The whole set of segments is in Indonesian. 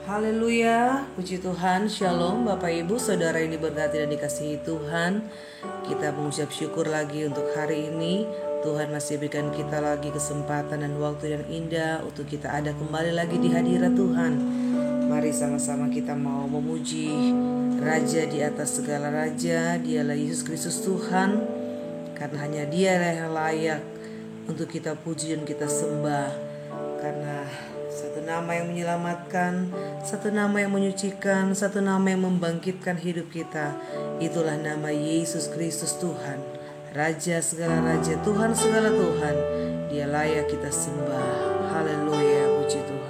Haleluya, puji Tuhan, shalom Bapak Ibu Saudara yang diberkati dan dikasihi Tuhan. Kita mengucap syukur lagi untuk hari ini. Tuhan masih berikan kita lagi kesempatan dan waktu yang indah untuk kita ada kembali lagi di hadirat Tuhan. Mari sama-sama kita mau memuji Raja di atas segala raja, Dialah Yesus Kristus Tuhan. Karena hanya Dialah yang layak untuk kita puji dan kita sembah. Karena satu nama yang menyelamatkan, satu nama yang menyucikan, satu nama yang membangkitkan hidup kita. Itulah nama Yesus Kristus Tuhan, Raja segala raja, Tuhan segala Tuhan. Dia layak kita sembah. Haleluya, puji Tuhan.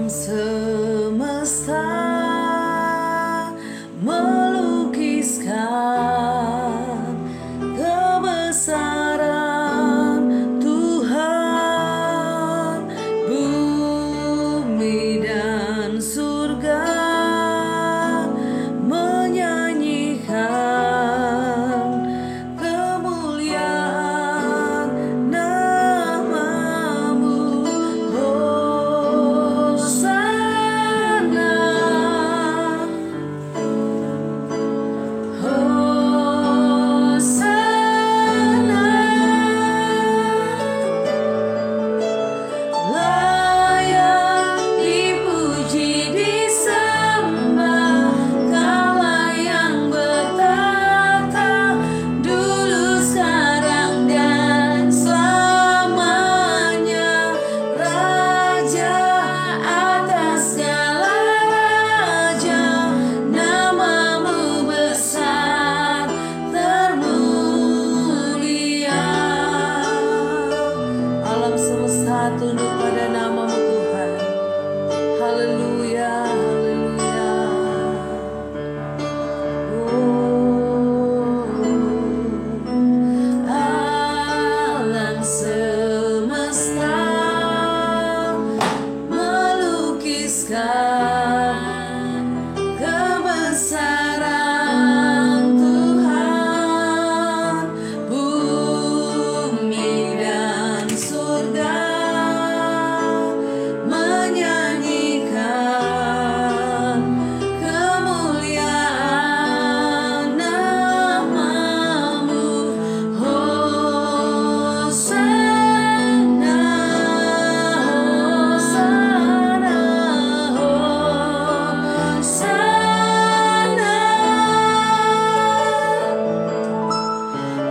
Semesta melukiskan kebesaran Tuhan, bumi dan surga menyanyikan kemuliaan nama-Mu. Tunduk pada nama-Mu Tuhan. Haleluya, haleluya. Alam semesta melukiskan kebesaran Tuhan, bumi dan surga menyanyikan kemuliaan nama-Mu. Hosana, Hosana, Hosana.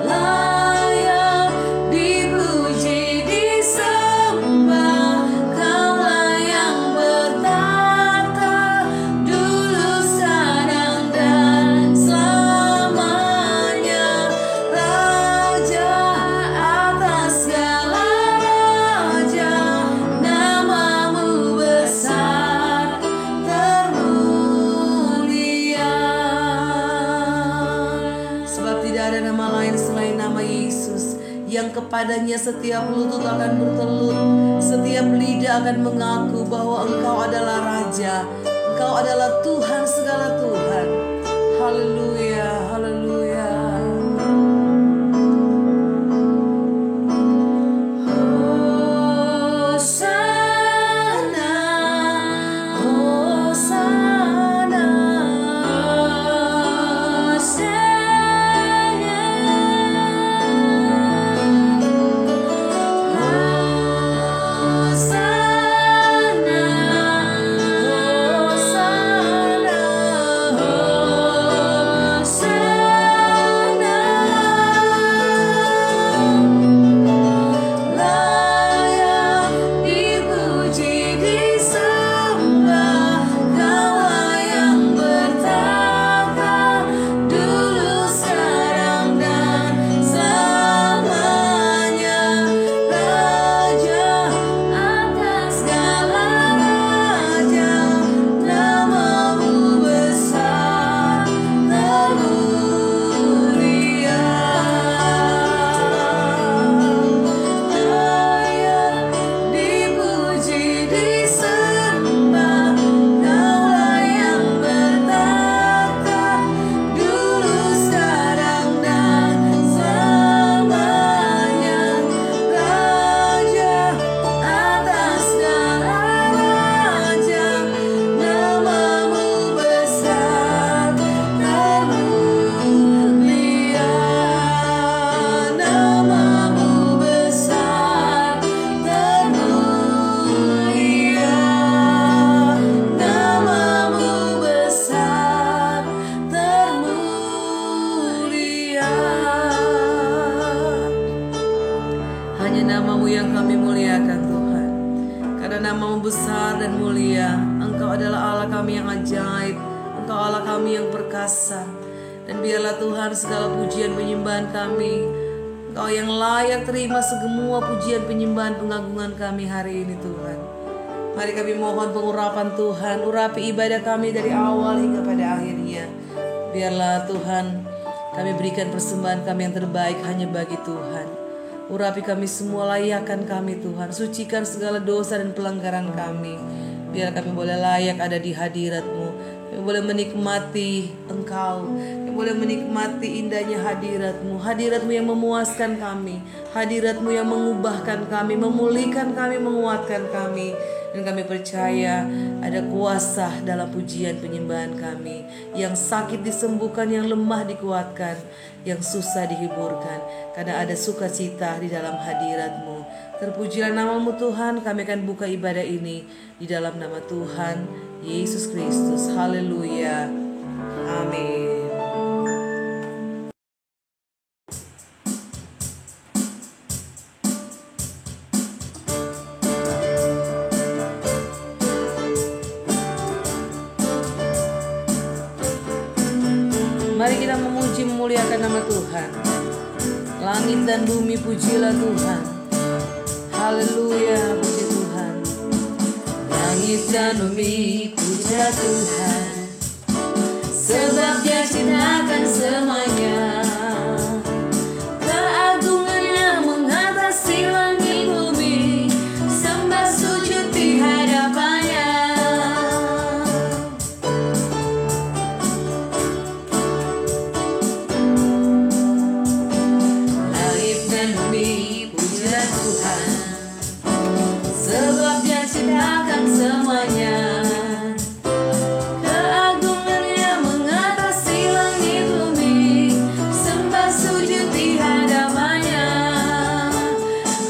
Layak dipuji, disembah, Kaulah yang bertata dulu, sekarang, dan selamanya. Raja atas segala raja, nama-Mu besar termulia. Sebab tidak ada nama lain selain nama Yesus, yang kepadanya setiap lutut akan bertelut, setiap lidah akan mengaku bahwa Engkau adalah Raja, Engkau adalah Tuhan segala Tuhan. Haleluya, haleluya. Hosana, Hosana, Hosana, Hosana, besar dan mulia. Engkau adalah Allah kami yang ajaib. Engkau Allah kami yang perkasa. Dan biarlah Tuhan segala pujian penyembahan kami, Engkau yang layak terima semua pujian penyembahan pengagungan kami hari ini Tuhan. Mari kami mohon pengurapan Tuhan. Urapi ibadah kami dari awal hingga pada akhirnya. Biarlah Tuhan kami berikan persembahan kami yang terbaik hanya bagi Tuhan. Urapi kami semua, layakkan kami Tuhan. Sucikan segala dosa dan pelanggaran kami. Biar kami boleh layak ada di hadirat-Mu. Kami boleh menikmati Engkau. Kami boleh menikmati indahnya hadirat-Mu. Hadirat-Mu yang memuaskan kami. Hadirat-Mu yang mengubahkan kami, memulihkan kami, menguatkan kami. Dan kami percaya ada kuasa dalam pujian penyembahan kami. Yang sakit disembuhkan, yang lemah dikuatkan, yang susah dihiburkan. Karena ada sukacita di dalam hadirat-Mu. Terpujilah nama-Mu Tuhan. Kami akan buka ibadah ini di dalam nama Tuhan Yesus Kristus. Haleluya. Amin. Mari kita memuji memuliakan nama Tuhan. Langit dan bumi pujilah Tuhan. Haleluya, puji Tuhan. Langit dan bumi pujilah Tuhan. Sebab Dia ciptakan semuanya. Keagungannya mengatasi langit bumi. Sembah sujud di hadapannya. Sebab Dia ciptakan semuanya. Keagungannya mengatasi langit bumi. Sembah sujud di hadapannya.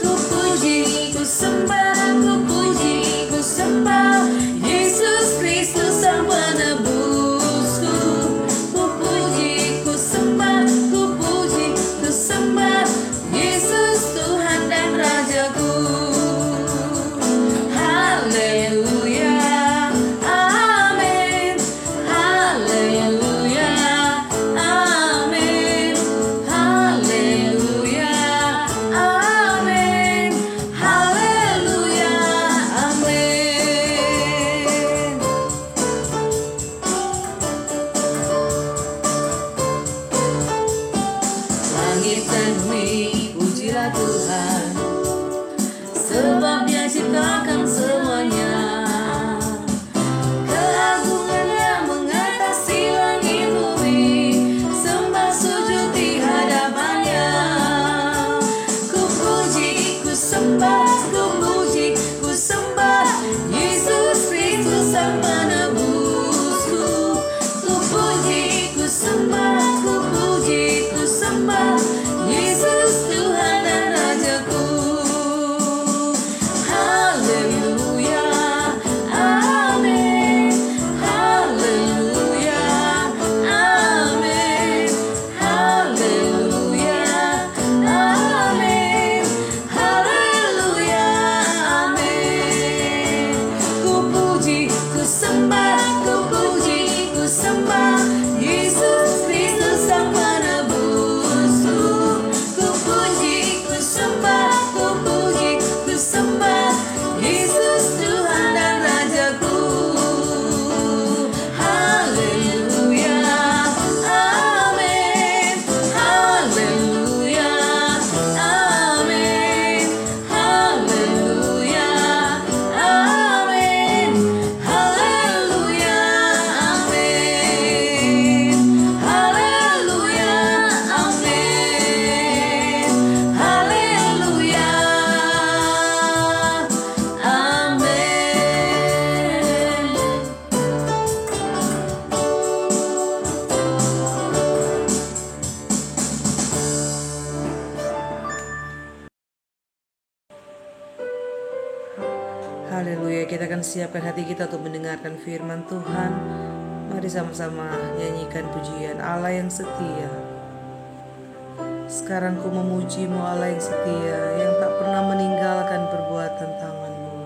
Ku puji, ku sembah, ku puji, ku sembah Yesus Kristus Sang Penebusku. Ku puji, ku sembah, ku puji, ku sembah Yesus Tuhan dan Rajaku. Langit dan bumi pujilah Tuhan. Sebab Dia ciptakan semuanya. Keagungannya mengatasi langit bumi. Sembah sujud di hadapannya. Ku puji, ku sembah, ku puji, ku sembah Yesus Kristus Sang Penebusku. Ku puji, ku sembah, ku puji, ku sembah Yesus Tuhan dan Rajaku. Haleluya, amin. Haleluya, amin. Haleluya, amin. Haleluya, amin. Ku puji, ku sembah, ku puji, ku sembah Yesus Kristus Sang Penebusku. Ku puji, ku sembah, ku puji, ku sembah Yesus Tuhan dan Rajaku. Haleluya, amin. Haleluya, amin. Haleluya, amin. Haleluya, amin. Haleluya, amin. Haleluya, Haleluya, kita akan siapkan hati kita untuk mendengarkan firman Tuhan. Mari sama-sama nyanyikan pujian Allah yang setia. Sekarang ku memuji-Mu Allah yang setia, yang tak pernah meninggalkan perbuatan tangan-Mu.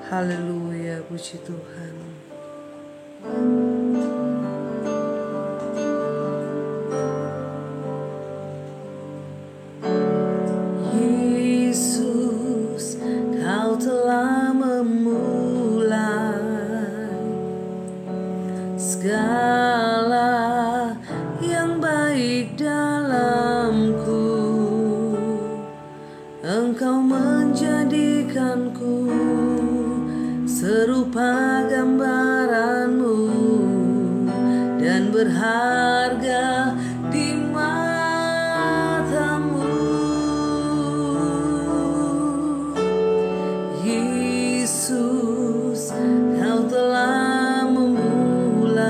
Haleluya, puji Tuhan. Yesus, Kau telah memulai segala yang baik dalamku. Engkau menjadikanku serupa gambaranmu dan berharga di matamu. Yesus, Kau telah memulai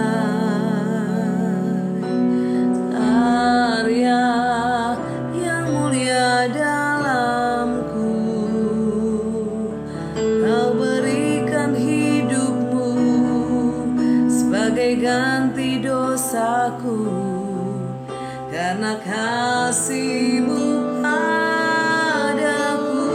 karya yang mulia dalamku. Kau berikan hidupmu sebagai ganti dosaku, karena kasih-Mu padaku.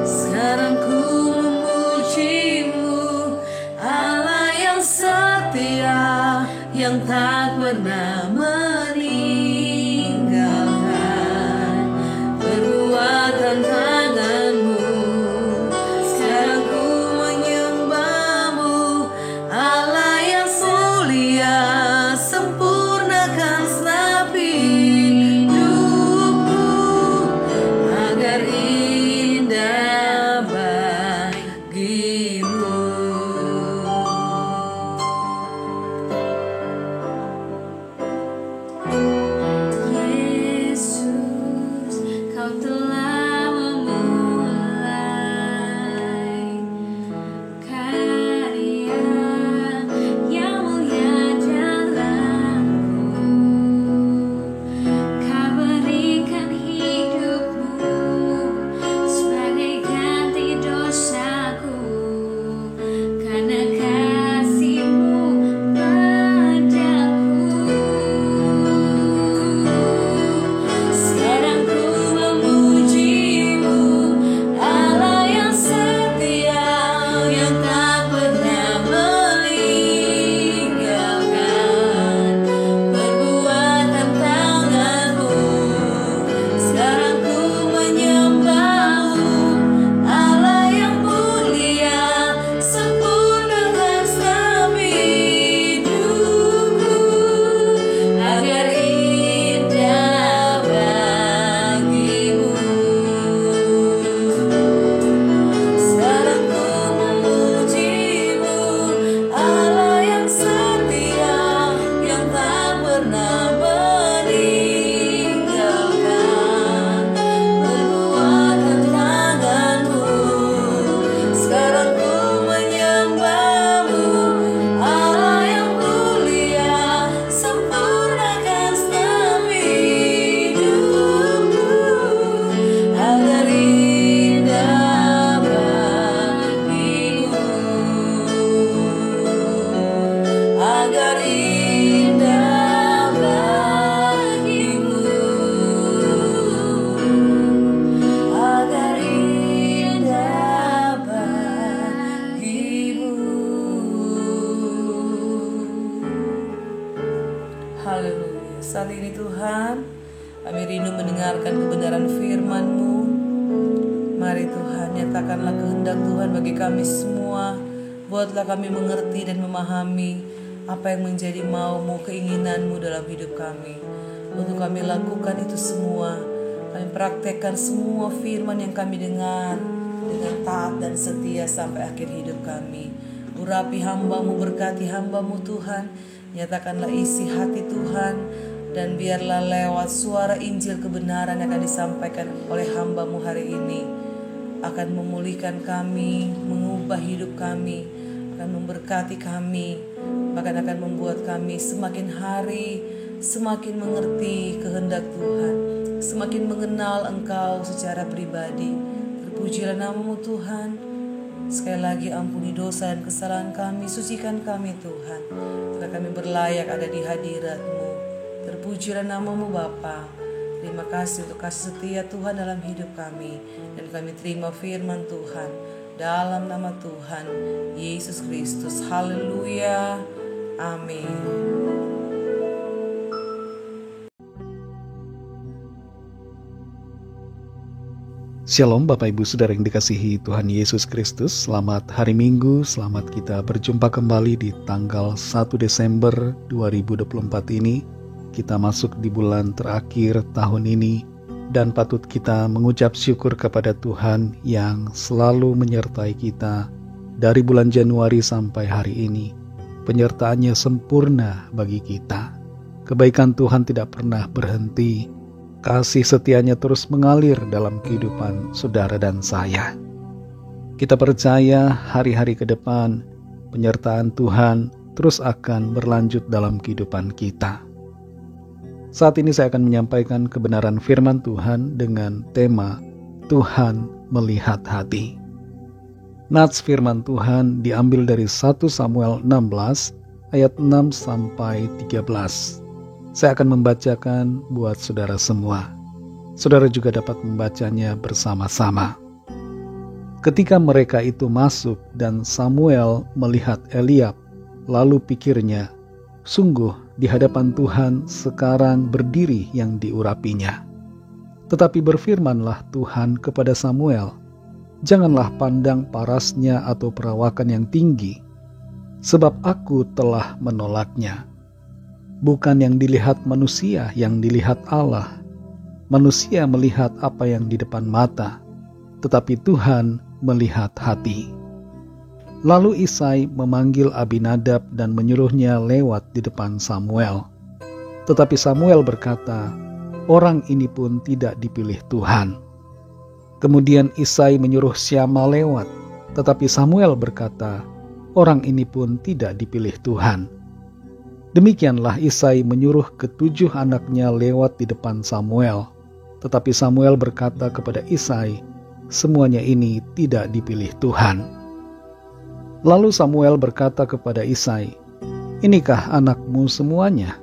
Sekarang ku memuji-Mu, Allah yang setia, yang tak pernah meninggalkan perbuatan tangan-Mu. Sekarang ku menyembah-Mu, Allah yang mulia, sempurnakan segenap hidupku agar indah bagi-Mu. Yesus, Kau telah memulai karya yang mulia dalamku. Kau berikan hidupmu sebagai ganti dosaku, karena kasih-Mu padaku. Sekarang ku memuji-Mu, Allah yang setia, yang tak pernah meninggalkan perbuatan tangan-Mu. Sekarang ku menyembah-Mu, Allah yang mulia, sempurnakan segenap hidupku agar indah bagi-Mu. Sekarang ku memuji-Mu, Allah yang setia, yang tak pernah meninggalkan perbuatan tangan-Mu. Sekarang ku menyembah-Mu, Allah yang mulia, sempurnakan segenap hidupku agar indah bagi-Mu, agar indah bagi-Mu, agar indah bagi-Mu. Haleluya. Saat ini Tuhan, kami rindu mendengarkan kebenaran firman-Mu. Mari Tuhan, nyatakanlah kehendak Tuhan bagi kami semua. Buatlah kami mengerti dan memahami apa yang menjadi mau-Mu, keinginan-Mu dalam hidup kami. Untuk kami lakukan itu semua, kami praktekkan semua firman yang kami dengar dengan taat dan setia sampai akhir hidup kami. Urapi hamba-Mu, berkati hamba-Mu Tuhan. Nyatakanlah isi hati Tuhan, dan biarlah lewat suara Injil kebenaran yang akan disampaikan oleh hamba-Mu hari ini akan memulihkan kami, mengubah hidup kami, akan memberkati kami, bahkan akan membuat kami semakin hari semakin mengerti kehendak Tuhan, semakin mengenal Engkau secara pribadi. Terpujilah nama-Mu Tuhan. Sekali lagi ampuni dosa dan kesalahan kami, sucikan kami Tuhan, supaya kami berlayak ada di hadirat-Mu. Terpujilah nama-Mu Bapa. Terima kasih untuk kasih setia Tuhan dalam hidup kami. Dan kami terima firman Tuhan dalam nama Tuhan Yesus Kristus. Haleluya. Amin. Shalom Bapak Ibu Saudara yang dikasihi Tuhan Yesus Kristus. Selamat hari Minggu, selamat kita berjumpa kembali di tanggal 1 Desember 2024 ini. Kita masuk di bulan terakhir tahun ini dan patut kita mengucap syukur kepada Tuhan yang selalu menyertai kita dari bulan Januari sampai hari ini. Penyertaannya sempurna bagi kita. Kebaikan Tuhan tidak pernah berhenti. Kasih setianya terus mengalir dalam kehidupan saudara dan saya. Kita percaya hari-hari ke depan penyertaan Tuhan terus akan berlanjut dalam kehidupan kita. Saat ini saya akan menyampaikan kebenaran firman Tuhan dengan tema Tuhan melihat hati. Nats firman Tuhan diambil dari 1 Samuel 16 ayat 6 sampai 13. Saya akan membacakan buat saudara semua. Saudara juga dapat membacanya bersama-sama. Ketika mereka itu masuk dan Samuel melihat Eliab, lalu pikirnya, sungguh di hadapan Tuhan sekarang berdiri yang diurapinya. Tetapi berfirmanlah Tuhan kepada Samuel, janganlah pandang parasnya atau perawakan yang tinggi, sebab aku telah menolaknya. Bukan yang dilihat manusia, yang dilihat Allah. Manusia melihat apa yang di depan mata, tetapi Tuhan melihat hati. Lalu Isai memanggil Abinadab dan menyuruhnya lewat di depan Samuel. Tetapi Samuel berkata, orang ini pun tidak dipilih Tuhan. Kemudian Isai menyuruh Syama lewat, tetapi Samuel berkata, orang ini pun tidak dipilih Tuhan. Demikianlah Isai menyuruh ke-7 anaknya lewat di depan Samuel. Tetapi Samuel berkata kepada Isai, semuanya ini tidak dipilih Tuhan. Lalu Samuel berkata kepada Isai, inikah anakmu semuanya?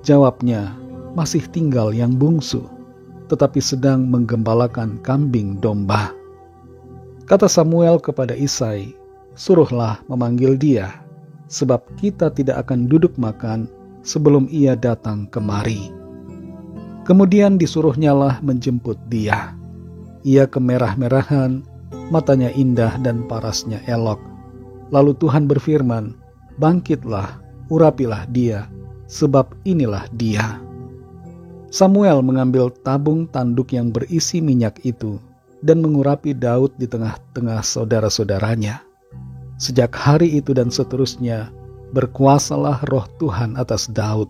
Jawabnya, masih tinggal yang bungsu, tetapi sedang menggembalakan kambing domba. Kata Samuel kepada Isai, suruhlah memanggil dia, sebab kita tidak akan duduk makan sebelum ia datang kemari. Kemudian disuruhnyalah menjemput dia. Ia kemerah-merahan, matanya indah dan parasnya elok. Lalu Tuhan berfirman, bangkitlah, urapilah dia, sebab inilah dia. Samuel mengambil tabung tanduk yang berisi minyak itu dan mengurapi Daud di tengah-tengah saudara-saudaranya. Sejak hari itu dan seterusnya, berkuasalah roh Tuhan atas Daud.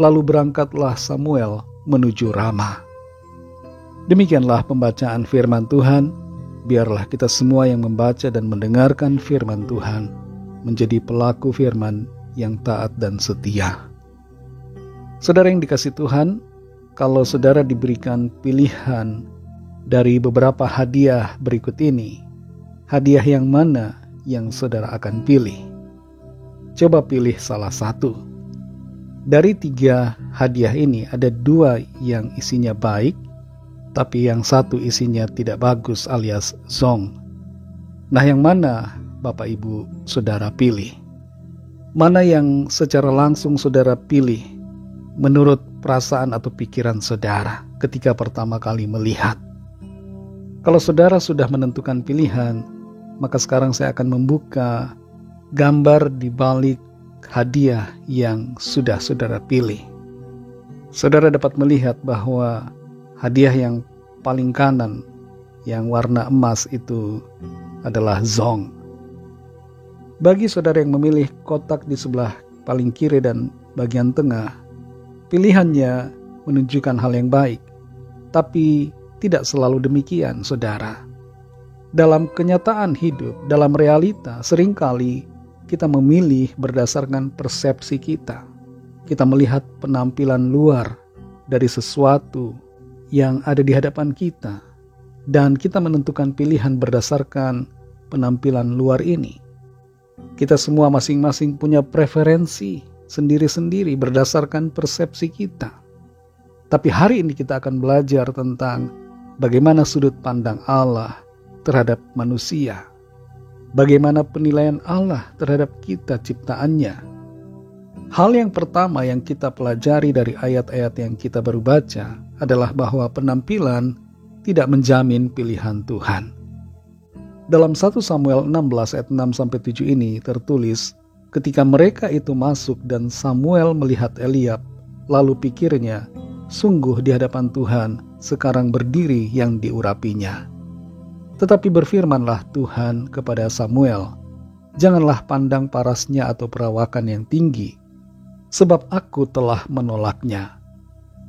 Lalu berangkatlah Samuel menuju Rama. Demikianlah pembacaan firman Tuhan. Biarlah kita semua yang membaca dan mendengarkan firman Tuhan menjadi pelaku firman yang taat dan setia. Saudara yang dikasihi Tuhan, kalau saudara diberikan pilihan dari beberapa hadiah berikut ini, hadiah yang mana yang saudara akan pilih? Coba pilih salah satu. Dari 3 hadiah ini ada 2 yang isinya baik, tapi yang satu isinya tidak bagus alias zong. Nah, yang mana Bapak Ibu saudara pilih? Mana yang secara langsung saudara pilih menurut perasaan atau pikiran saudara ketika pertama kali melihat? Kalau saudara sudah menentukan pilihan, maka sekarang saya akan membuka gambar di balik hadiah yang sudah saudara pilih. Saudara dapat melihat bahwa hadiah yang paling kanan, yang warna emas itu adalah zong. Bagi saudara yang memilih kotak di sebelah paling kiri dan bagian tengah, pilihannya menunjukkan hal yang baik. Tapi tidak selalu demikian, saudara. Dalam kenyataan hidup, dalam realita, seringkali kita memilih berdasarkan persepsi kita. Kita melihat penampilan luar dari sesuatu yang ada di hadapan kita, dan kita menentukan pilihan berdasarkan penampilan luar ini. Kita semua masing-masing punya preferensi sendiri-sendiri berdasarkan persepsi kita. Tapi hari ini kita akan belajar tentang bagaimana sudut pandang Allah terhadap manusia. Bagaimana penilaian Allah terhadap kita ciptaannya. Hal yang pertama yang kita pelajari dari ayat-ayat yang kita baru baca adalah bahwa penampilan tidak menjamin pilihan Tuhan. Dalam 1 Samuel 16 ayat 6-7 ini tertulis, ketika mereka itu masuk dan Samuel melihat Eliab, lalu pikirnya, sungguh di hadapan Tuhan sekarang berdiri yang diurapinya. Tetapi berfirmanlah Tuhan kepada Samuel, janganlah pandang parasnya atau perawakan yang tinggi, sebab aku telah menolaknya.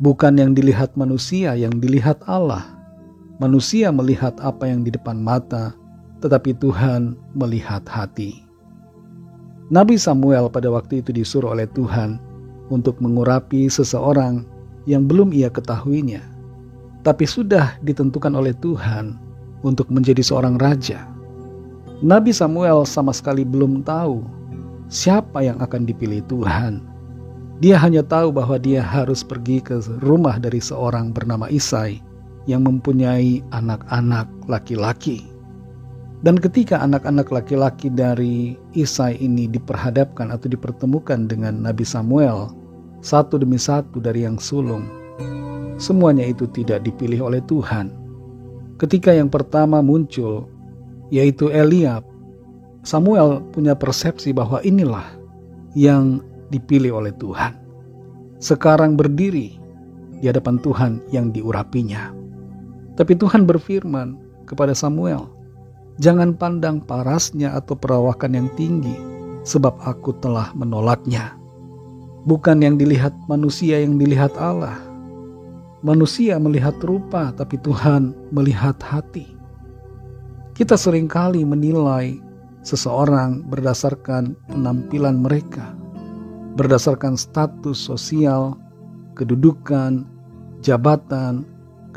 Bukan yang dilihat manusia, yang dilihat Allah. Manusia melihat apa yang di depan mata, tetapi Tuhan melihat hati. Nabi Samuel pada waktu itu disuruh oleh Tuhan untuk mengurapi seseorang yang belum ia ketahuinya, tapi sudah ditentukan oleh Tuhan untuk menjadi seorang raja. Nabi Samuel sama sekali belum tahu siapa yang akan dipilih Tuhan. Dia hanya tahu bahwa dia harus pergi ke rumah dari seorang bernama Isai yang mempunyai anak-anak laki-laki. Dan ketika anak-anak laki-laki dari Isai ini diperhadapkan atau dipertemukan dengan Nabi Samuel, satu demi satu dari yang sulung, semuanya itu tidak dipilih oleh Tuhan. Ketika yang pertama muncul, yaitu Eliab, Samuel punya persepsi bahwa inilah yang dipilih oleh Tuhan. Sekarang berdiri di hadapan Tuhan yang diurapinya. Tapi Tuhan berfirman kepada Samuel, jangan pandang parasnya atau perawakan yang tinggi, sebab aku telah menolaknya. Bukan yang dilihat manusia, yang dilihat Allah. Manusia melihat rupa, tapi Tuhan melihat hati. Kita seringkali menilai seseorang berdasarkan penampilan mereka, berdasarkan status sosial, kedudukan, jabatan,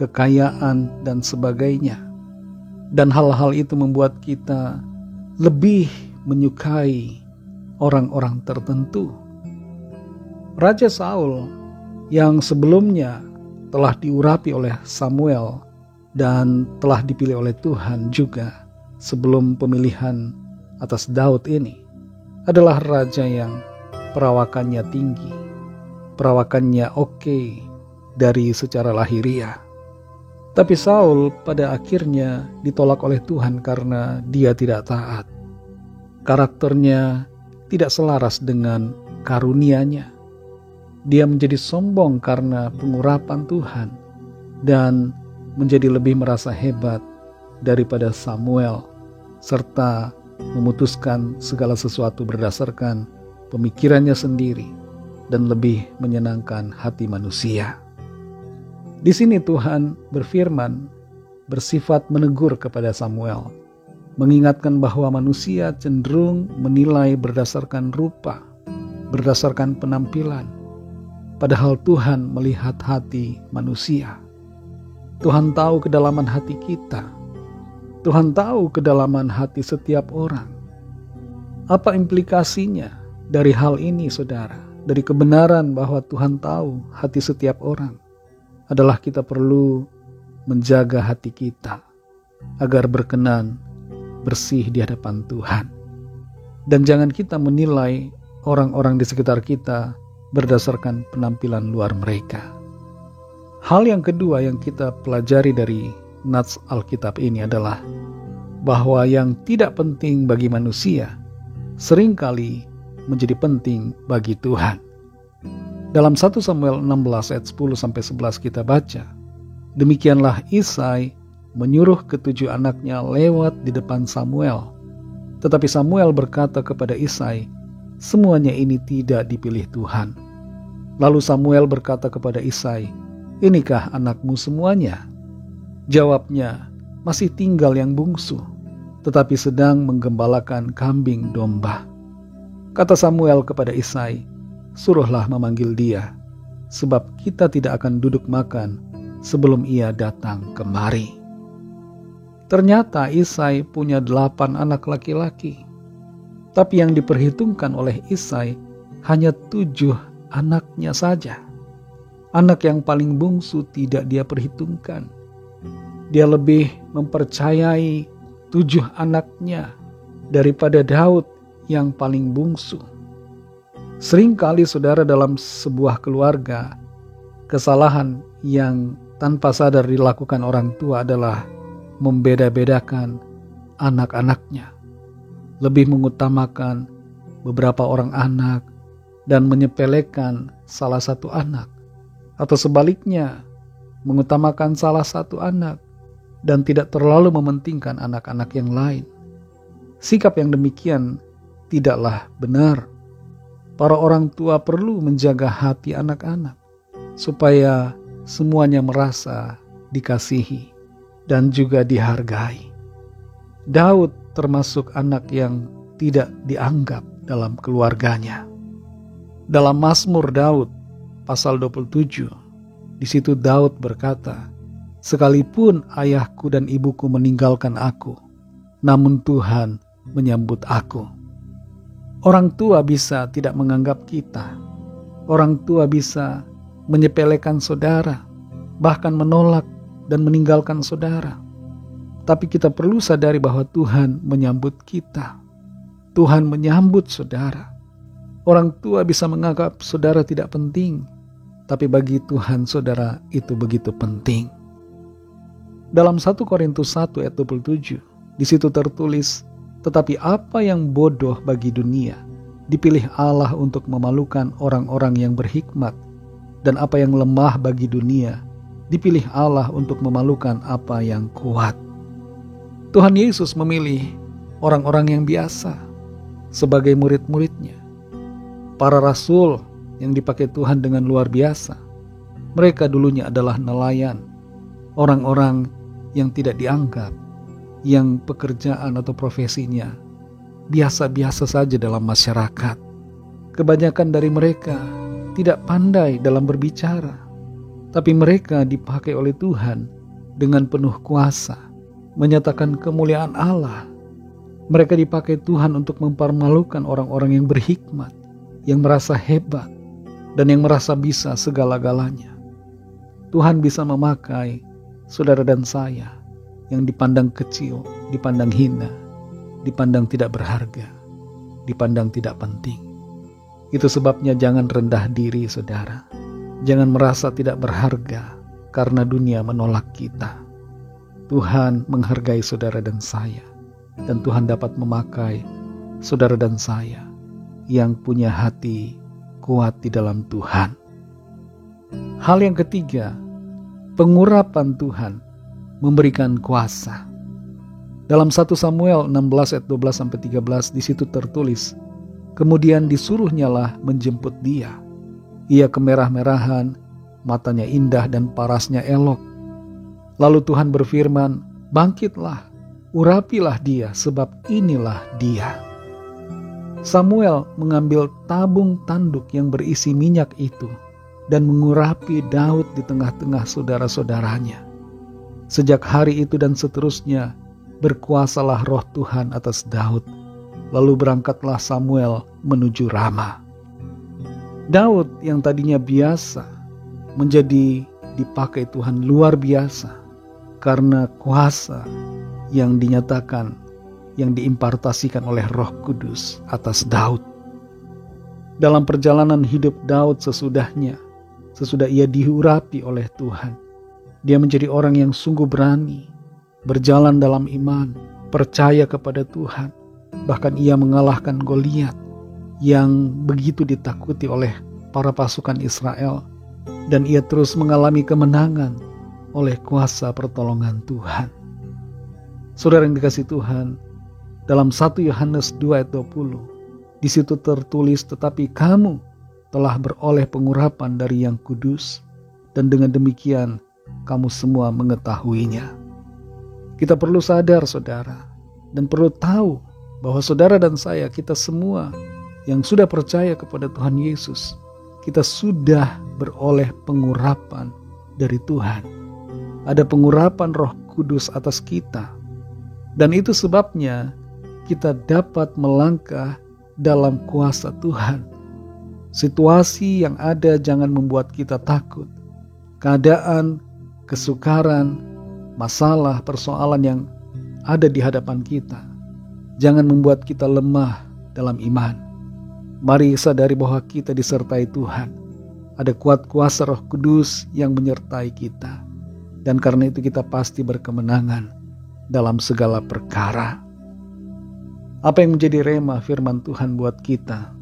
kekayaan, dan sebagainya. Dan hal-hal itu membuat kita lebih menyukai orang-orang tertentu. Raja Saul yang sebelumnya telah diurapi oleh Samuel dan telah dipilih oleh Tuhan juga sebelum pemilihan atas Daud ini, adalah raja yang perawakannya tinggi, perawakannya oke dari secara lahiriah. Tapi Saul pada akhirnya ditolak oleh Tuhan karena dia tidak taat. Karakternya tidak selaras dengan karunia-Nya. Dia menjadi sombong karena pengurapan Tuhan dan menjadi lebih merasa hebat daripada Samuel, serta memutuskan segala sesuatu berdasarkan pemikirannya sendiri dan lebih menyenangkan hati manusia. Di sini Tuhan berfirman, bersifat menegur kepada Samuel, mengingatkan bahwa manusia cenderung menilai berdasarkan rupa, berdasarkan penampilan, padahal Tuhan melihat hati manusia. Tuhan tahu kedalaman hati kita. Tuhan tahu kedalaman hati setiap orang. Apa implikasinya dari hal ini, saudara? Dari kebenaran bahwa Tuhan tahu hati setiap orang, adalah kita perlu menjaga hati kita agar berkenan, bersih di hadapan Tuhan. Dan jangan kita menilai orang-orang di sekitar kita berdasarkan penampilan luar mereka. Hal yang kedua yang kita pelajari dari nats Alkitab ini adalah bahwa yang tidak penting bagi manusia seringkali menjadi penting bagi Tuhan. Dalam 1 Samuel 16 ayat 10-11 kita baca, demikianlah Isai menyuruh ketujuh anaknya lewat di depan Samuel. Tetapi Samuel berkata kepada Isai, semuanya ini tidak dipilih Tuhan. Lalu Samuel berkata kepada Isai, inikah anakmu semuanya? Jawabnya, masih tinggal yang bungsu, tetapi sedang menggembalakan kambing domba. Kata Samuel kepada Isai, suruhlah memanggil dia, sebab kita tidak akan duduk makan sebelum ia datang kemari. Ternyata Isai punya 8 anak laki-laki, tapi yang diperhitungkan oleh Isai hanya 7 anaknya saja. Anak yang paling bungsu tidak dia perhitungkan. Dia lebih mempercayai 7 anaknya daripada Daud yang paling bungsu. Seringkali saudara, dalam sebuah keluarga, kesalahan yang tanpa sadar dilakukan orang tua adalah membeda-bedakan anak-anaknya, lebih mengutamakan beberapa orang anak dan menyepelekan salah satu anak, atau sebaliknya mengutamakan salah satu anak dan tidak terlalu mementingkan anak-anak yang lain. Sikap yang demikian tidaklah benar. Para orang tua perlu menjaga hati anak-anak supaya semuanya merasa dikasihi dan juga dihargai. Daud termasuk anak yang tidak dianggap dalam keluarganya. Dalam Mazmur Daud pasal 27, di situ Daud berkata, "Sekalipun ayahku dan ibuku meninggalkan aku, namun Tuhan menyambut aku." Orang tua bisa tidak menganggap kita. Orang tua bisa menyepelekan saudara, bahkan menolak dan meninggalkan saudara. Tapi kita perlu sadari bahwa Tuhan menyambut kita. Tuhan menyambut saudara. Orang tua bisa menganggap saudara tidak penting, tapi bagi Tuhan saudara itu begitu penting. Dalam 1 Korintus 1 ayat 27, di situ tertulis, "Tetapi apa yang bodoh bagi dunia, dipilih Allah untuk memalukan orang-orang yang berhikmat, dan apa yang lemah bagi dunia, dipilih Allah untuk memalukan apa yang kuat." Tuhan Yesus memilih orang-orang yang biasa sebagai murid-muridnya. Para rasul yang dipakai Tuhan dengan luar biasa, mereka dulunya adalah nelayan, orang-orang yang tidak dianggap, yang pekerjaan atau profesinya biasa-biasa saja dalam masyarakat. Kebanyakan dari mereka tidak pandai dalam berbicara, tapi mereka dipakai oleh Tuhan dengan penuh kuasa, menyatakan kemuliaan Allah. Mereka dipakai Tuhan untuk mempermalukan orang-orang yang berhikmat, yang merasa hebat, dan yang merasa bisa segala-galanya. Tuhan bisa memakai saudara dan saya yang dipandang kecil, dipandang hina, dipandang tidak berharga, dipandang tidak penting. Itu sebabnya jangan rendah diri saudara. Jangan merasa tidak berharga karena dunia menolak kita. Tuhan menghargai saudara dan saya. Dan Tuhan dapat memakai saudara dan saya yang punya hati kuat di dalam Tuhan. Hal yang ketiga, pengurapan Tuhan memberikan kuasa. Dalam 1 Samuel 16 ayat 12-13 di situ tertulis, "Kemudian disuruhnyalah menjemput dia. Ia kemerah-merahan, matanya indah dan parasnya elok. Lalu Tuhan berfirman, 'Bangkitlah, urapilah dia, sebab inilah dia.' Samuel mengambil tabung tanduk yang berisi minyak itu dan mengurapi Daud di tengah-tengah saudara-saudaranya. Sejak hari itu dan seterusnya, berkuasalah roh Tuhan atas Daud. Lalu berangkatlah Samuel menuju Rama." Daud yang tadinya biasa menjadi dipakai Tuhan luar biasa karena kuasa yang dinyatakan, yang diimpartasikan oleh Roh Kudus atas Daud. Dalam perjalanan hidup Daud sesudah ia diurapi oleh Tuhan, dia menjadi orang yang sungguh berani, berjalan dalam iman, percaya kepada Tuhan. Bahkan ia mengalahkan Goliat yang begitu ditakuti oleh para pasukan Israel, dan ia terus mengalami kemenangan oleh kuasa pertolongan Tuhan. Saudara yang dikasihi Tuhan, dalam 1 Yohanes 2 ayat 20, di situ tertulis, "Tetapi kamu telah beroleh pengurapan dari Yang Kudus, dan dengan demikian kamu semua mengetahuinya." Kita perlu sadar saudara, dan perlu tahu bahwa saudara dan saya, kita semua yang sudah percaya kepada Tuhan Yesus, kita sudah beroleh pengurapan dari Tuhan. Ada pengurapan Roh Kudus atas kita. Dan itu sebabnya kita dapat melangkah dalam kuasa Tuhan. Situasi yang ada jangan membuat kita takut, keadaan, kesukaran, masalah, persoalan yang ada di hadapan kita jangan membuat kita lemah dalam iman. Mari sadari bahwa kita disertai Tuhan. Ada kuat kuasa Roh Kudus yang menyertai kita. Dan karena itu kita pasti berkemenangan dalam segala perkara. Apa yang menjadi rema firman Tuhan buat kita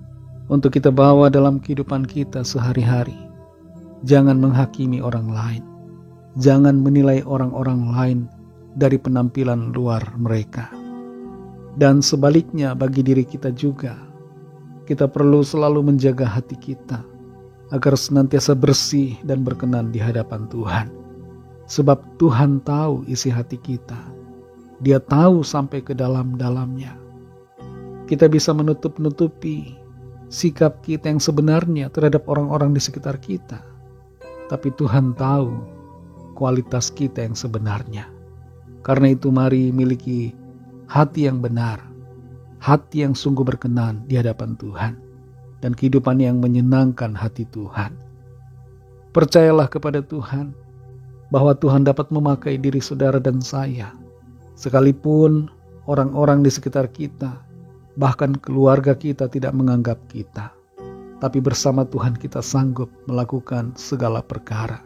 untuk kita bawa dalam kehidupan kita sehari-hari? Jangan menghakimi orang lain. Jangan menilai orang-orang lain dari penampilan luar mereka. Dan sebaliknya bagi diri kita juga, kita perlu selalu menjaga hati kita agar senantiasa bersih dan berkenan di hadapan Tuhan. Sebab Tuhan tahu isi hati kita. Dia tahu sampai ke dalam-dalamnya. Kita bisa menutup-nutupi sikap kita yang sebenarnya terhadap orang-orang di sekitar kita. Tapi Tuhan tahu kualitas kita yang sebenarnya. Karena itu mari miliki hati yang benar, hati yang sungguh berkenan di hadapan Tuhan, dan kehidupan yang menyenangkan hati Tuhan. Percayalah kepada Tuhan bahwa Tuhan dapat memakai diri saudara dan saya, sekalipun orang-orang di sekitar kita, bahkan keluarga kita tidak menganggap kita. Tapi bersama Tuhan kita sanggup melakukan segala perkara.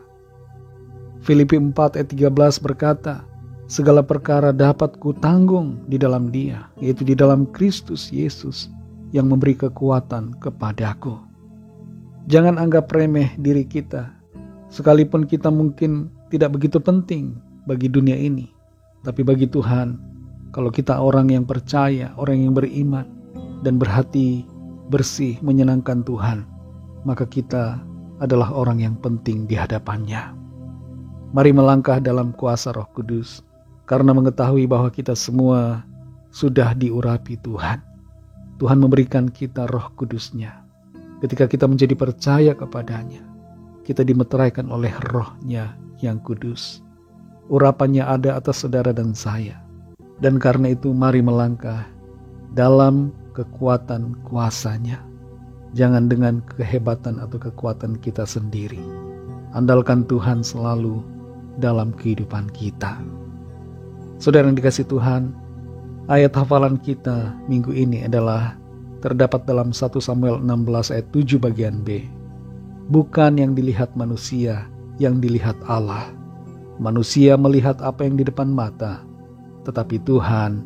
Filipi 4 ayat 13 berkata, segala perkara dapat kutanggung di dalam Dia, yaitu di dalam Kristus Yesus yang memberi kekuatan kepadaku. Jangan anggap remeh diri kita, sekalipun kita mungkin tidak begitu penting bagi dunia ini. Tapi bagi Tuhan, kalau kita orang yang percaya, orang yang beriman, dan berhati bersih menyenangkan Tuhan, maka kita adalah orang yang penting di hadapan-Nya. Mari melangkah dalam kuasa Roh Kudus, karena mengetahui bahwa kita semua sudah diurapi Tuhan. Tuhan memberikan kita Roh Kudus-Nya. Ketika kita menjadi percaya kepada-Nya, kita dimeteraikan oleh Roh-Nya yang kudus. Urapannya ada atas saudara dan saya. Dan karena itu mari melangkah dalam kekuatan kuasa-Nya. Jangan dengan kehebatan atau kekuatan kita sendiri. Andalkan Tuhan selalu dalam kehidupan kita. Saudara yang dikasihi Tuhan, ayat hafalan kita minggu ini adalah terdapat dalam 1 Samuel 16 ayat 7 bagian B. Bukan yang dilihat manusia, yang dilihat Allah. Manusia melihat apa yang di depan mata, tetapi Tuhan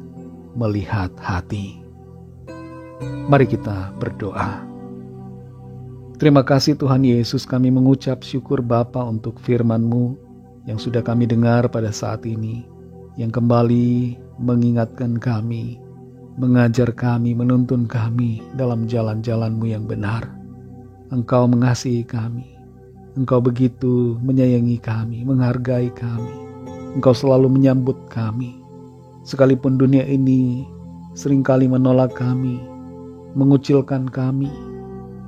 melihat hati. Mari kita berdoa. Terima kasih Tuhan Yesus, kami mengucap syukur Bapa untuk firman-Mu yang sudah kami dengar pada saat ini, yang kembali mengingatkan kami, mengajar kami, menuntun kami dalam jalan-jalan-Mu yang benar. Engkau mengasihi kami, Engkau begitu menyayangi kami, menghargai kami. Engkau selalu menyambut kami, sekalipun dunia ini seringkali menolak kami, mengucilkan kami,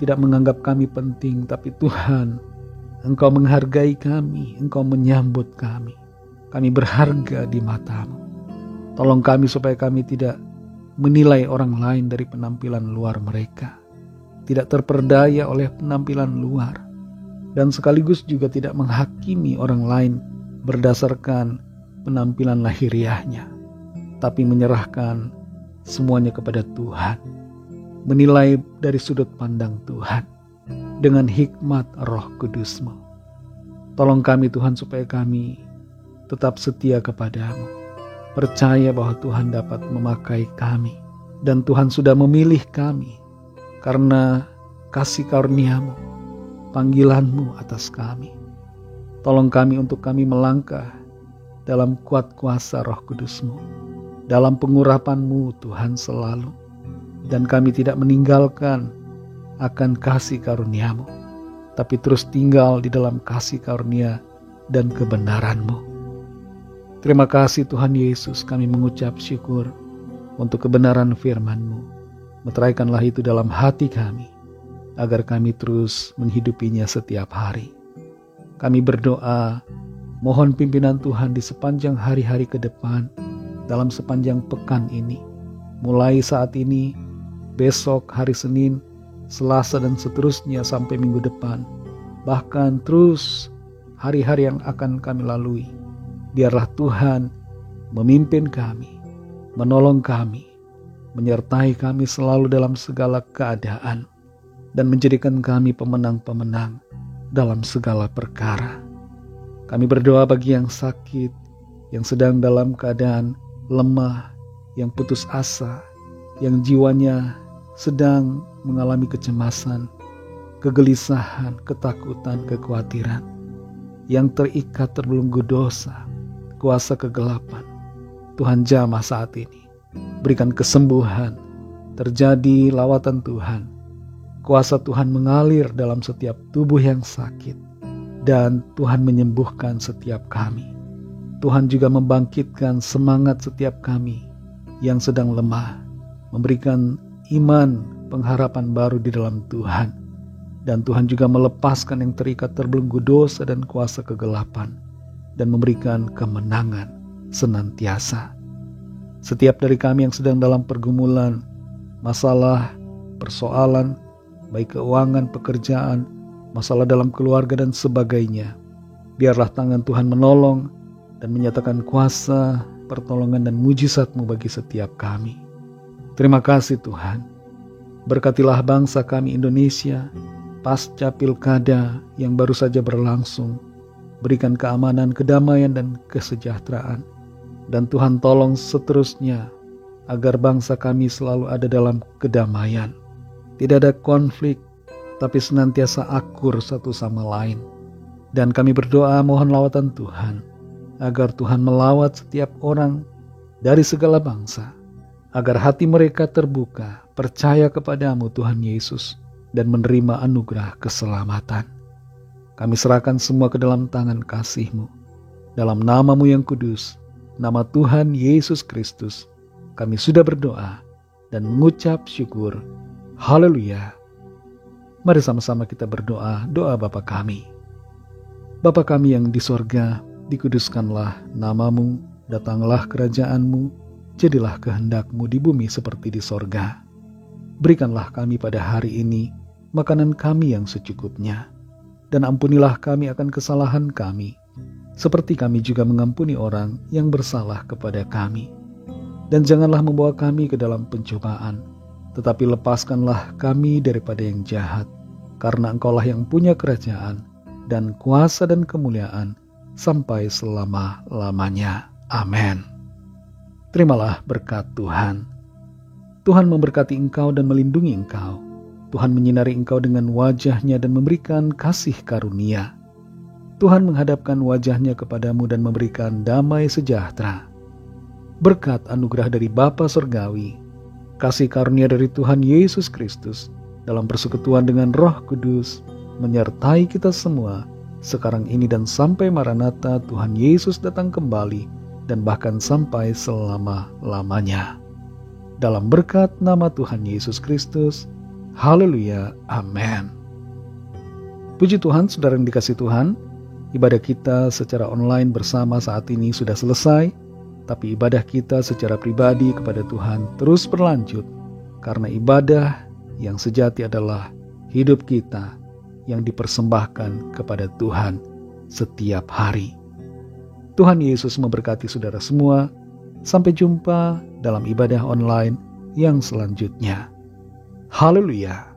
tidak menganggap kami penting, tapi Tuhan, Engkau menghargai kami, Engkau menyambut kami. Kami berharga di mata-Mu. Tolong kami supaya kami tidak menilai orang lain dari penampilan luar mereka, tidak terperdaya oleh penampilan luar, dan sekaligus juga tidak menghakimi orang lain berdasarkan penampilan lahiriahnya, tapi menyerahkan semuanya kepada Tuhan, menilai dari sudut pandang Tuhan dengan hikmat Roh Kudus-Mu. Tolong kami Tuhan supaya kami tetap setia kepada-Mu, percaya bahwa Tuhan dapat memakai kami, dan Tuhan sudah memilih kami karena kasih karunia-Mu, panggilan-Mu atas kami. Tolong kami untuk kami melangkah dalam kuat kuasa Roh Kudus-Mu, dalam pengurapan-Mu Tuhan selalu, dan kami tidak meninggalkan akan kasih karunia-Mu, tapi terus tinggal di dalam kasih karunia dan kebenaran-Mu. Terima kasih Tuhan Yesus, kami mengucap syukur untuk kebenaran firman-Mu. Meteraikanlah itu dalam hati kami, agar kami terus menghidupinya setiap hari. Kami berdoa, mohon pimpinan Tuhan di sepanjang hari-hari ke depan, dalam sepanjang pekan ini. Mulai saat ini, besok, hari Senin, Selasa dan seterusnya sampai minggu depan. Bahkan terus hari-hari yang akan kami lalui. Biarlah Tuhan memimpin kami, menolong kami, menyertai kami selalu dalam segala keadaan, dan menjadikan kami pemenang-pemenang dalam segala perkara. Kami berdoa bagi yang sakit, yang sedang dalam keadaan lemah, yang putus asa, yang jiwanya sedang mengalami kecemasan, kegelisahan, ketakutan, kekhawatiran, yang terikat terbelenggu dosa, kuasa kegelapan. Tuhan jamah saat ini, berikan kesembuhan, terjadi lawatan Tuhan, kuasa Tuhan mengalir dalam setiap tubuh yang sakit, dan Tuhan menyembuhkan setiap kami. Tuhan juga membangkitkan semangat setiap kami yang sedang lemah, memberikan iman, pengharapan baru di dalam Tuhan. Dan Tuhan juga melepaskan yang terikat terbelenggu dosa dan kuasa kegelapan, dan memberikan kemenangan senantiasa. Setiap dari kami yang sedang dalam pergumulan, masalah, persoalan, baik keuangan, pekerjaan, masalah dalam keluarga dan sebagainya, biarlah tangan Tuhan menolong dan menyatakan kuasa, pertolongan dan mujizat-Mu bagi setiap kami. Terima kasih Tuhan. Berkatilah bangsa kami Indonesia pasca pilkada yang baru saja berlangsung. Berikan keamanan, kedamaian dan kesejahteraan. Dan Tuhan tolong seterusnya agar bangsa kami selalu ada dalam kedamaian. Tidak ada konflik, tapi senantiasa akur satu sama lain. Dan kami berdoa mohon lawatan Tuhan, agar Tuhan melawat setiap orang dari segala bangsa, agar hati mereka terbuka, percaya kepadamu Tuhan Yesus, dan menerima anugerah keselamatan. Kami serahkan semua ke dalam tangan kasih-Mu. Dalam nama-Mu yang kudus, nama Tuhan Yesus Kristus, kami sudah berdoa dan mengucap syukur. Haleluya. Mari sama-sama kita berdoa, doa Bapa kami. Bapa kami yang di sorga, dikuduskanlah nama-Mu, datanglah kerajaan-Mu, jadilah kehendak-Mu di bumi seperti di sorga. Berikanlah kami pada hari ini makanan kami yang secukupnya, dan ampunilah kami akan kesalahan kami, seperti kami juga mengampuni orang yang bersalah kepada kami. Dan janganlah membawa kami ke dalam pencobaan, tetapi lepaskanlah kami daripada yang jahat, karena Engkaulah yang punya kerajaan, dan kuasa dan kemuliaan, sampai selama-lamanya. Amin. Terimalah berkat Tuhan. Tuhan memberkati engkau dan melindungi engkau. Tuhan menyinari engkau dengan wajah-Nya dan memberikan kasih karunia. Tuhan menghadapkan wajah-Nya kepadamu dan memberikan damai sejahtera. Berkat anugerah dari Bapa Surgawi, kasih karunia dari Tuhan Yesus Kristus, dalam persekutuan dengan Roh Kudus, menyertai kita semua, sekarang ini dan sampai Maranatha Tuhan Yesus datang kembali, dan bahkan sampai selama-lamanya. Dalam berkat nama Tuhan Yesus Kristus, haleluya, amin. Puji Tuhan, saudara yang dikasihi Tuhan, ibadah kita secara online bersama saat ini sudah selesai, tapi ibadah kita secara pribadi kepada Tuhan terus berlanjut, karena ibadah yang sejati adalah hidup kita yang dipersembahkan kepada Tuhan setiap hari. Tuhan Yesus memberkati saudara semua. Sampai jumpa dalam ibadah online yang selanjutnya. Haleluya.